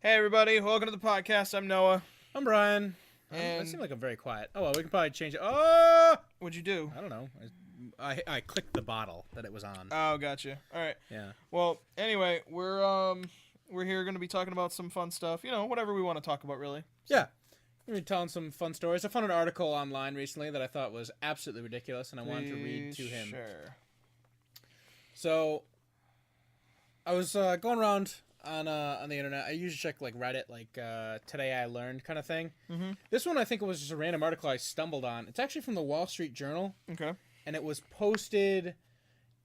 Hey everybody, welcome to the podcast. I'm Noah. I'm Bryan. And I seem like I'm very quiet. Oh, well, we can probably change it. Oh! What'd you do? I don't know. I clicked the bottle that it was on. Oh, gotcha. All right. Yeah. Well, anyway, we're here going to be talking about some fun stuff. You know, whatever we want to talk about, really. Yeah. We're going to be telling some fun stories. I found an article online recently that I thought was absolutely ridiculous, and I wanted to read to him. Sure. So, I was going around on the internet. I usually check like Reddit, like Today I Learned kind of thing. Mm-hmm. This one I think it was just a random article I stumbled on. It's actually from the Wall Street Journal. Okay. And it was posted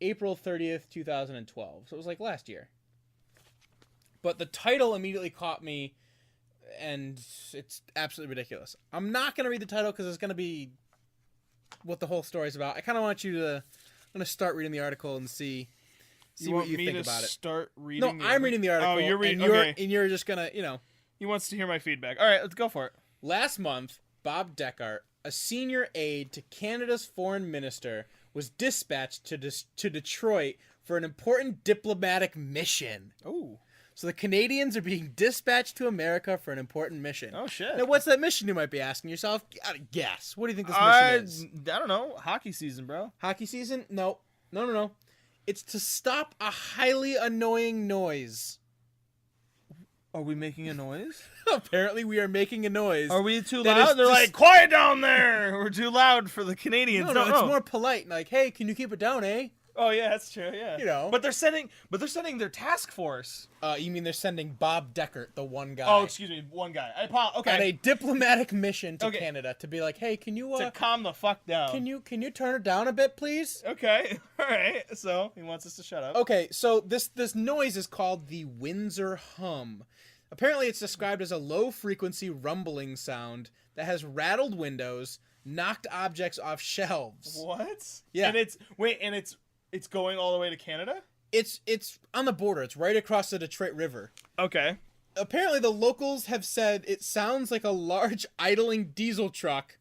April 30th, 2012. So it was like last year. But the title immediately caught me, and it's absolutely ridiculous. I'm not going to read the title because it's going to be what the whole story's about. I kind of want you to... I'm going to start reading the article and see what you think about it. Start reading? No, I'm reading the article. Oh, you're reading. Okay. Okay. And you're just going to, He wants to hear my feedback. All right, let's go for it. Last month, Bob Deckard, a senior aide to Canada's foreign minister, was dispatched to Detroit for an important diplomatic mission. Oh. So the Canadians are being dispatched to America for an important mission. Oh, shit. Now, what's that mission, you might be asking yourself? Gotta guess. What do you think this mission is? I don't know. Hockey season, bro. Hockey season? No. No. It's to stop a highly annoying noise. Are we making a noise? Apparently we are making a noise. Are we too loud? They're like, quiet down there! We're too loud for the Canadians. No, it's more polite. Like, hey, can you keep it down, eh? Oh yeah, that's true. Yeah, But they're sending their task force. You mean they're sending Bob Deckard, the one guy? Oh, excuse me, one guy. Okay. On a diplomatic mission to Canada to be like, hey, can you to calm the fuck down? Can you turn it down a bit, please? Okay, all right. So he wants us to shut up. Okay, so this noise is called the Windsor hum. Apparently, it's described as a low-frequency rumbling sound that has rattled windows, knocked objects off shelves. What? Yeah. And it's going all the way to Canada? It's on the border. It's right across the Detroit River. Okay. Apparently, the locals have said it sounds like a large idling diesel truck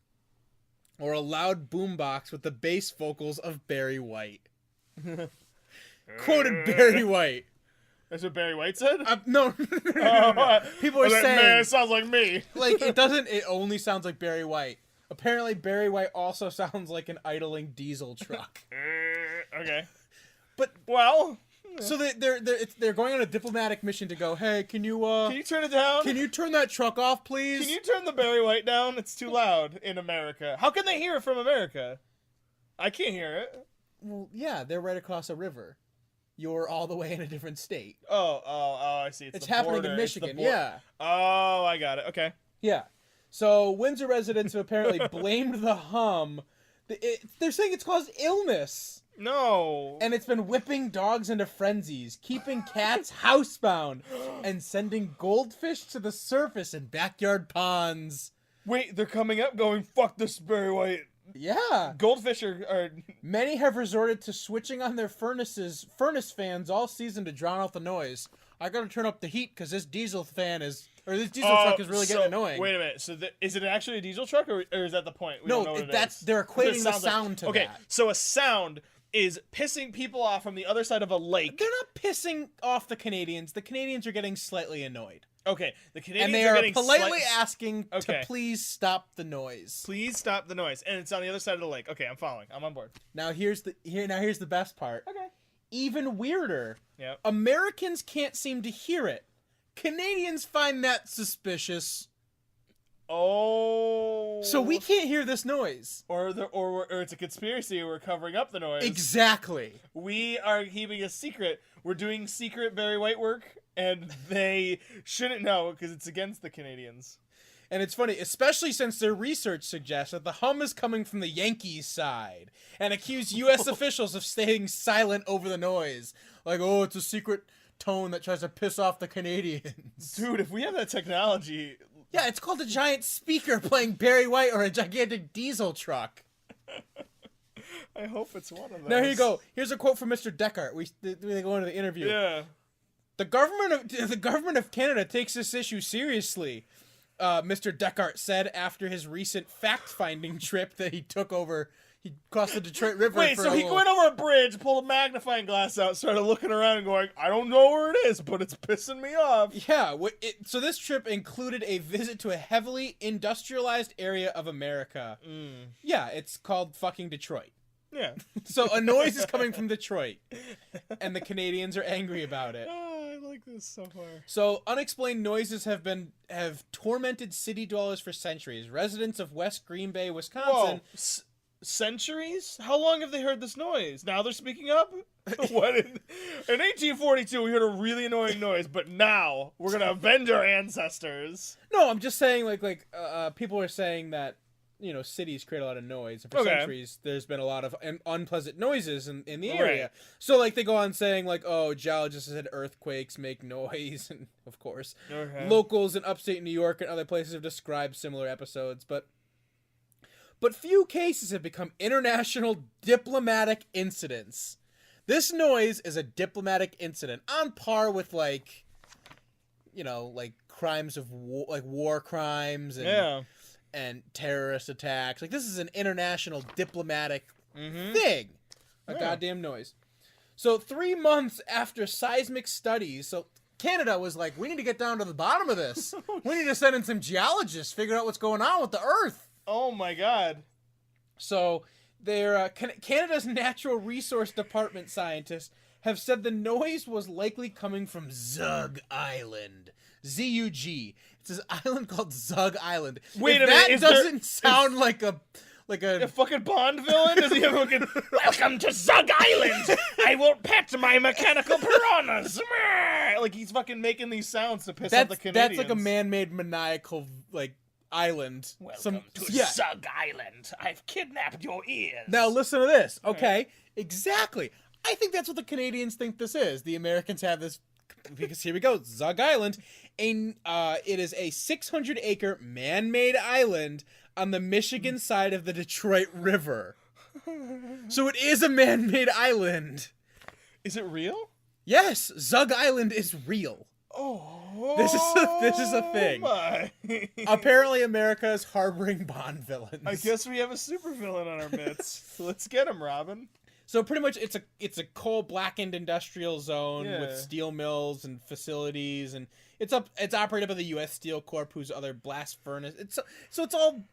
or a loud boombox with the bass vocals of Barry White. Quoted Barry White. That's what Barry White said? No. People are saying... Man, it sounds like me. Like, it only sounds like Barry White. Apparently, Barry White also sounds like an idling diesel truck. Okay. But... Well... So they're going on a diplomatic mission to go, hey, can you turn it down? Can you turn that truck off, please? Can you turn the Barry White down? It's too loud in America. How can they hear it from America? I can't hear it. Well, yeah, they're right across a river. You're all the way in a different state. Oh, I see. It's happening in Michigan, yeah. Oh, I got it. Okay. Yeah. So Windsor residents have apparently blamed the hum. They're saying it's caused illness. No. And it's been whipping dogs into frenzies, keeping cats housebound, and sending goldfish to the surface in backyard ponds. Wait, they're coming up going, fuck this Barry White. Yeah. Goldfish are... Many have resorted to switching on their furnace fans all season to drown out the noise. I gotta turn up the heat because this diesel truck is really getting annoying. Wait a minute. So is it actually a diesel truck or is that the point? We don't know what it is. They're equating the sound to that. Okay, so a sound is pissing people off from the other side of a lake. They're not pissing off the Canadians. The Canadians are getting slightly annoyed. Okay, the Canadians are getting politely asking to please stop the noise. Please stop the noise, and it's on the other side of the lake. Okay, I'm following. I'm on board. Now here's the best part. Okay. Even weirder. Yep. Americans can't seem to hear it. Canadians find that suspicious. Oh. So we can't hear this noise. Or it's a conspiracy. We're covering up the noise. Exactly. We are keeping a secret. We're doing secret Barry White work, and they shouldn't know because it's against the Canadians. And it's funny, especially since their research suggests that the hum is coming from the Yankees side, and accuse U.S. officials of staying silent over the noise. Like, oh, it's a secret tone that tries to piss off the Canadians. Dude, if we have that technology... Yeah, it's called a giant speaker playing Barry White or a gigantic diesel truck. I hope it's one of those. Now, here you go. Here's a quote from Mr. Deckard. We go into the interview. Yeah. The government of Canada takes this issue seriously, Mr. Deckard said after his recent fact-finding trip that he took over He crossed the Detroit River. Wait, so he went over a bridge, pulled a magnifying glass out, started looking around and going, I don't know where it is, but it's pissing me off. Yeah, so this trip included a visit to a heavily industrialized area of America. Yeah, it's called fucking Detroit. Yeah. So a noise is coming from Detroit, and the Canadians are angry about it. Oh, I like this so far. So unexplained noises have tormented city dwellers for centuries. Residents of West Green Bay, Wisconsin. Whoa. Centuries? How long have they heard this noise? Now they're speaking up? What in 1842 we heard a really annoying noise, but now we're gonna avenge our ancestors. No, I'm just saying like people are saying that, you know, cities create a lot of noise, and for centuries there's been a lot of unpleasant noises in the area. Right. So like they go on saying like, oh, geologists said earthquakes make noise, and of course locals in upstate New York and other places have described similar episodes, but few cases have become international diplomatic incidents. This noise is a diplomatic incident on par with, like, you know, like crimes of war, like war crimes and terrorist attacks. Like, this is an international diplomatic thing. A goddamn noise. So 3 months after seismic studies, so Canada was like, we need to get down to the bottom of this. We need to send in some geologists, figure out what's going on with the Earth. Oh my god. So, Canada's Natural Resource Department scientists have said the noise was likely coming from Zug Island. Z-U-G. It's this island called Zug Island. Wait if a minute, that doesn't sound like a fucking Bond villain? Does he have a fucking, welcome to Zug Island! I will pet my mechanical piranhas! Like, he's fucking making these sounds to piss off the Canadians. That's like a man-made maniacal, like, island. Welcome to Zug Island. I've kidnapped your ears. Now listen to this. Okay, exactly. I think that's what the Canadians think this is. The Americans have this, because here we go, Zug Island. It is a 600-acre man-made island on the Michigan side of the Detroit River. So it is a man-made island. Is it real? Yes, Zug Island is real. Oh, this is a thing. My. Apparently, America is harboring Bond villains. I guess we have a supervillain on our midst. Let's get him, Robin. So pretty much, it's a coal blackened industrial zone with steel mills and facilities, and it's operated by the U.S. Steel Corp, whose other blast furnace. It's all,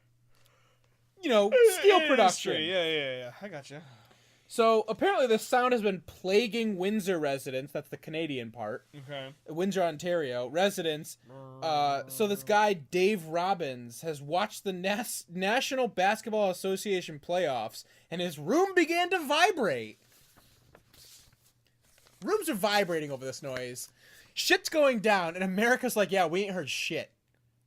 you know, steel production. Yeah. I gotcha. So, apparently the sound has been plaguing Windsor residents, that's the Canadian part, Windsor, Ontario, residents. So this guy, Dave Robbins, has watched the National Basketball Association playoffs, and his room began to vibrate. Rooms are vibrating over this noise. Shit's going down, and America's like, yeah, we ain't heard shit.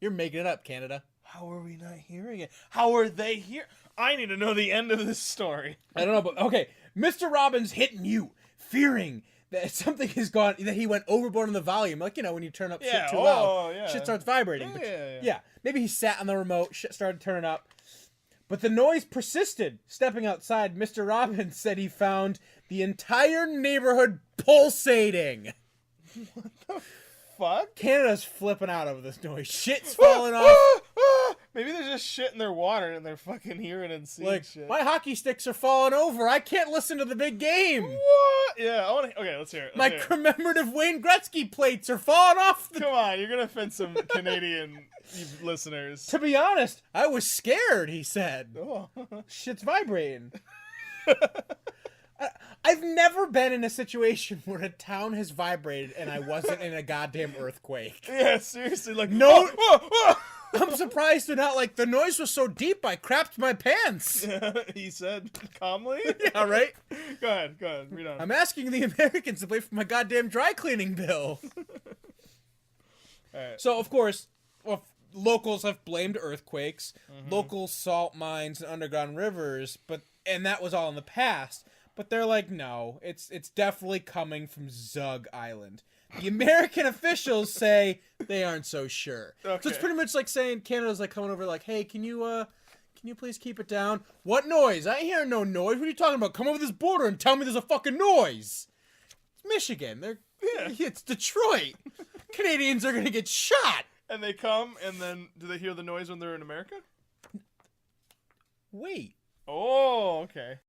You're making it up, Canada. How are we not hearing it? How are they here? I need to know the end of this story. I don't know, but okay. Mr. Robbins hit mute, fearing that something has gone, that he went overboard on the volume. Like, you know, when you turn up shit too loud, shit starts vibrating. Yeah. Maybe he sat on the remote, shit started turning up. But the noise persisted. Stepping outside, Mr. Robbins said he found the entire neighborhood pulsating. What the fuck? Canada's flipping out over this noise. Shit's falling off. Maybe they're just shitting their water and they're fucking hearing and seeing like, shit. My hockey sticks are falling over. I can't listen to the big game. What? Yeah, okay, let's hear it. My commemorative Wayne Gretzky plates are falling off. Come on, you're gonna offend some Canadian listeners. To be honest, I was scared, he said. Oh. Shit's vibrating. I've never been in a situation where a town has vibrated and I wasn't in a goddamn earthquake. Yeah, seriously, like, no. I'm surprised they're not like, the noise was so deep I crapped my pants. Yeah, he said calmly. Yeah, right? Go ahead, read on. I'm asking the Americans to pay for my goddamn dry cleaning bill. All right. So, of course, locals have blamed earthquakes, local salt mines, and underground rivers, and that was all in the past. But they're like, no, it's definitely coming from Zug Island. The American officials say they aren't so sure. Okay. So it's pretty much like saying Canada's like coming over like, hey, can you please keep it down? What noise? I ain't hearing no noise. What are you talking about? Come over this border and tell me there's a fucking noise. It's Michigan. It's Detroit. Canadians are gonna get shot. And they come, and then do they hear the noise when they're in America? Wait. Oh, okay.